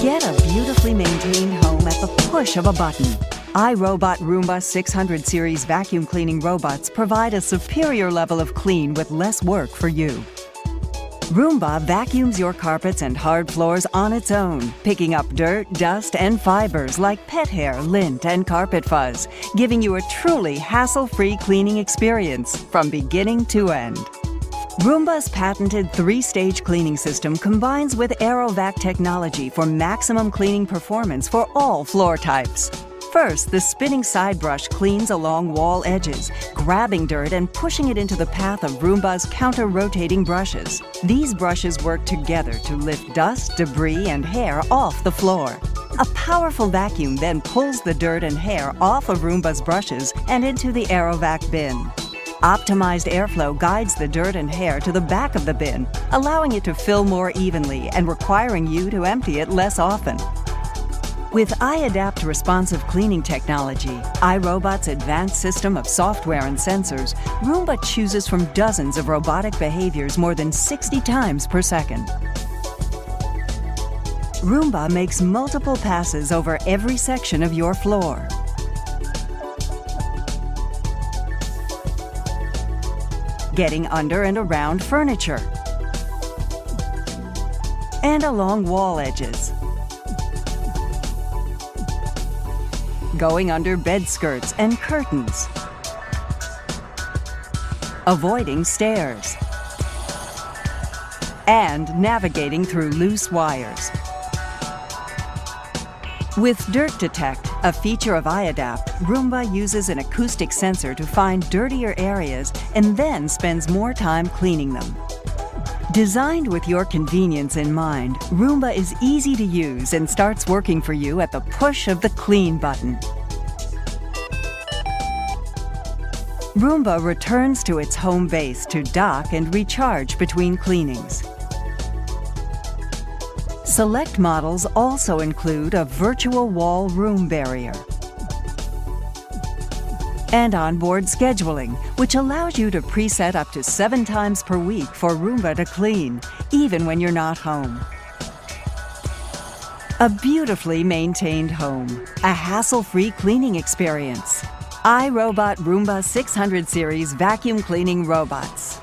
Get a beautifully maintained home at the push of a button. iRobot Roomba 600 series vacuum cleaning robots provide a superior level of clean with less work for you. Roomba vacuums your carpets and hard floors on its own, picking up dirt, dust, and fibers like pet hair, lint, and carpet fuzz, giving you a truly hassle-free cleaning experience from beginning to end. Roomba's patented 3-stage cleaning system combines with AeroVac technology for maximum cleaning performance for all floor types. First, the spinning side brush cleans along wall edges, grabbing dirt and pushing it into the path of Roomba's counter-rotating brushes. These brushes work together to lift dust, debris, and hair off the floor. A powerful vacuum then pulls the dirt and hair off of Roomba's brushes and into the AeroVac bin. Optimized airflow guides the dirt and hair to the back of the bin, allowing it to fill more evenly and requiring you to empty it less often. With iAdapt responsive cleaning technology, iRobot's advanced system of software and sensors, Roomba chooses from dozens of robotic behaviors more than 60 times per second. Roomba makes multiple passes over every section of your floor. Getting under and around furniture, and along wall edges, going under bed skirts and curtains, avoiding stairs, and navigating through loose wires. With Dirt Detect, a feature of iAdapt, Roomba uses an acoustic sensor to find dirtier areas and then spends more time cleaning them. Designed with your convenience in mind, Roomba is easy to use and starts working for you at the push of the Clean button. Roomba returns to its home base to dock and recharge between cleanings. Select models also include a virtual wall room barrier and onboard scheduling, which allows you to preset up to 7 times per week for Roomba to clean, even when you're not home. A beautifully maintained home, a hassle-free cleaning experience. iRobot Roomba 600 series vacuum cleaning robots.